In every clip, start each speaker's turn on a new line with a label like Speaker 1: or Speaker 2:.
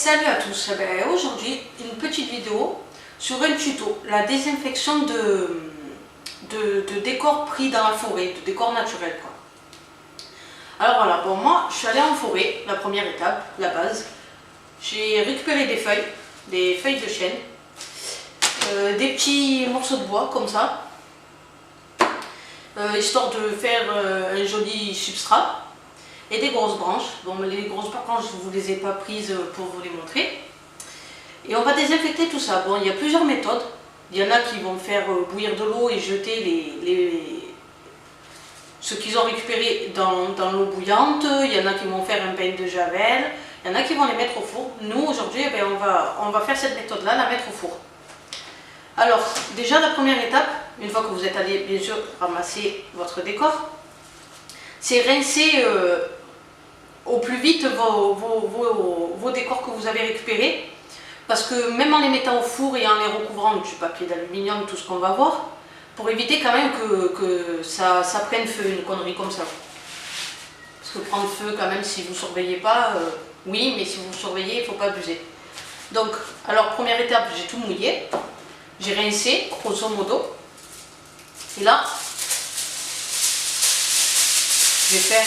Speaker 1: Salut à tous, aujourd'hui une petite vidéo sur un tuto, la désinfection de décors pris dans la forêt, de décors naturels quoi. Alors voilà, bon moi je suis allée en forêt, la première étape, la base. J'ai récupéré des feuilles de chêne, des petits morceaux de bois comme ça, histoire de faire un joli substrat. Et des grosses branches. Bon, les grosses branches, je ne vous les ai pas prises pour vous les montrer. Et on va désinfecter tout ça. Bon, il y a plusieurs méthodes. Il y en a qui vont faire bouillir de l'eau et jeter ce qu'ils ont récupéré dans l'eau bouillante. Il y en a qui vont faire un bain de javel. Il y en a qui vont les mettre au four. Nous, aujourd'hui, on va faire cette méthode-là, la mettre au four. Alors, déjà, la première étape, une fois que vous êtes allé, bien sûr, ramasser votre décor, c'est rincer au plus vite vos décors que vous avez récupérés, parce que même en les mettant au four et en les recouvrant du papier d'aluminium, tout ce qu'on va voir, pour éviter quand même que ça prenne feu, une connerie comme ça. Parce que prendre feu quand même, si vous ne surveillez pas, oui, mais si vous surveillez, il ne faut pas abuser. Donc, alors première étape, j'ai tout mouillé, j'ai rincé, grosso modo, et là, je vais faire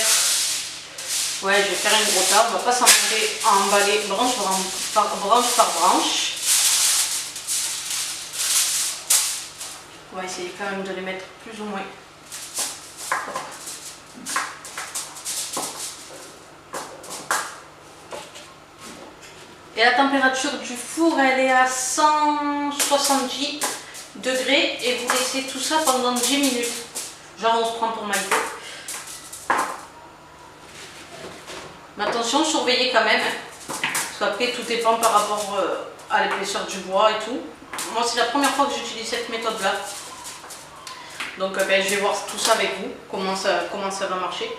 Speaker 1: un gros tas. On va pas s'emmerder à emballer branche par branche. On va essayer quand même de les mettre plus ou moins. Et la température du four, elle est à 170 degrés et vous laissez tout ça pendant 10 minutes. Genre on se prend pour McDo. Mais attention, surveillez quand même, parce qu'après tout dépend par rapport à l'épaisseur du bois et tout. Moi c'est la première fois que j'utilise cette méthode là. Donc je vais voir tout ça avec vous, comment ça va marcher.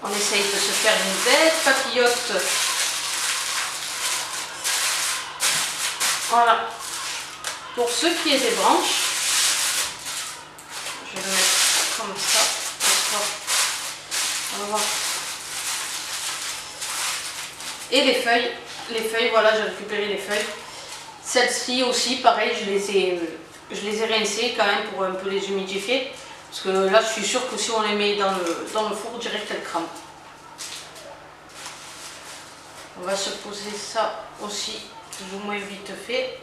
Speaker 1: On essaye de se faire une belle papillote. Voilà. Pour ce qui est des branches, je vais le mettre comme ça. On va voir. Et les feuilles, voilà, j'ai récupéré les feuilles. Celles-ci aussi, pareil, je les ai rincées quand même pour un peu les humidifier. Parce que là, je suis sûre que si on les met dans le four, direct, elles crament. On va se poser ça aussi, plus ou moins vite fait.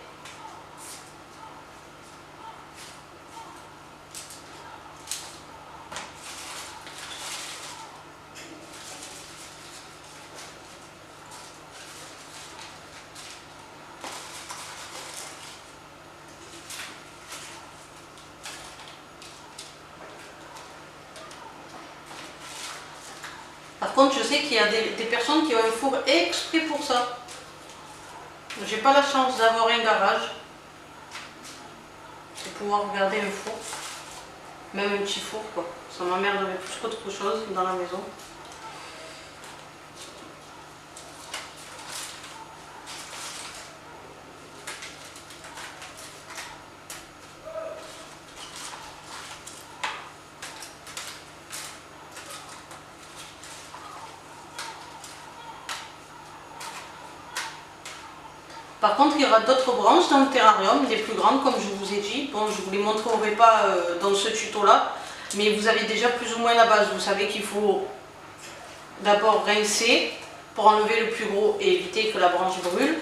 Speaker 1: Par contre, je sais qu'il y a des personnes qui ont un four exprès pour ça. J'ai pas la chance d'avoir un garage, de pouvoir regarder un four, même un petit four quoi. Ça m'emmerderait plus qu'autre chose dans la maison. Par contre, il y aura d'autres branches dans le terrarium, des plus grandes comme je vous ai dit. Bon, je ne vous les montrerai pas dans ce tuto-là, mais vous avez déjà plus ou moins la base. Vous savez qu'il faut d'abord rincer pour enlever le plus gros et éviter que la branche brûle,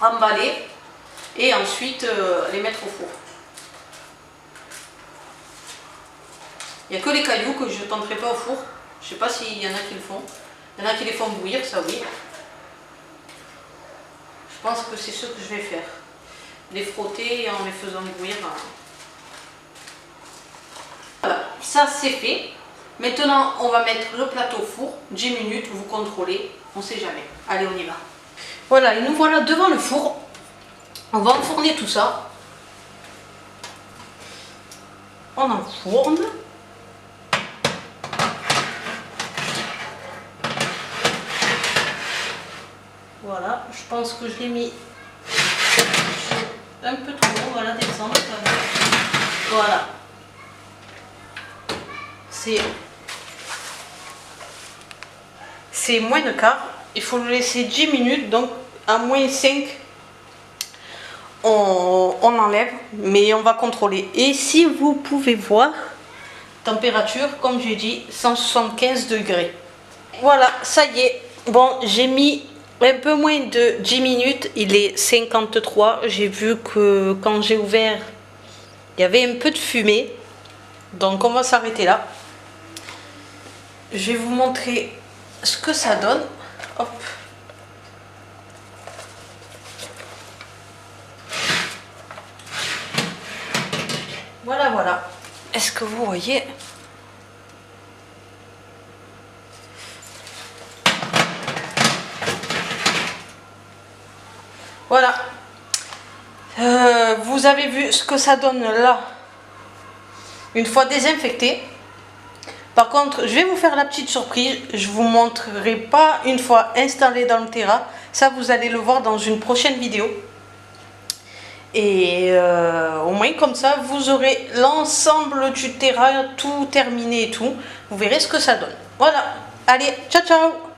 Speaker 1: emballer et ensuite les mettre au four. Il n'y a que les cailloux que je ne tenterai pas au four. Je sais pas s'il y en a qui le font. Il y en a qui les font bouillir, ça oui. Je pense que c'est ce que je vais faire. Les frotter en les faisant bouillir. Voilà, ça c'est fait. Maintenant, on va mettre le plateau au four. 10 minutes, vous contrôlez. On ne sait jamais. Allez, on y va. Voilà, et nous voilà devant le four. On va enfourner tout ça. On enfourne. Voilà, je pense que je l'ai mis un peu trop. Voilà, descendre. Voilà. C'est moins de quart. Il faut le laisser 10 minutes. Donc, à moins 5, on enlève. Mais on va contrôler. Et si vous pouvez voir, température, comme j'ai dit, 175 degrés. Voilà, ça y est. Bon, j'ai mis un peu moins de 10 minutes, il est 53. J'ai vu que quand j'ai ouvert, il y avait un peu de fumée. Donc on va s'arrêter là. Je vais vous montrer ce que ça donne. Hop. Voilà, voilà. Est-ce que vous voyez ? Voilà. Vous avez vu ce que ça donne là, une fois désinfecté. Par contre, je vais vous faire la petite surprise. Je vous montrerai pas une fois installé dans le terrain. Ça, vous allez le voir dans une prochaine vidéo. Et au moins comme ça, vous aurez l'ensemble du terrain tout terminé et tout. Vous verrez ce que ça donne. Voilà. Allez, ciao ciao.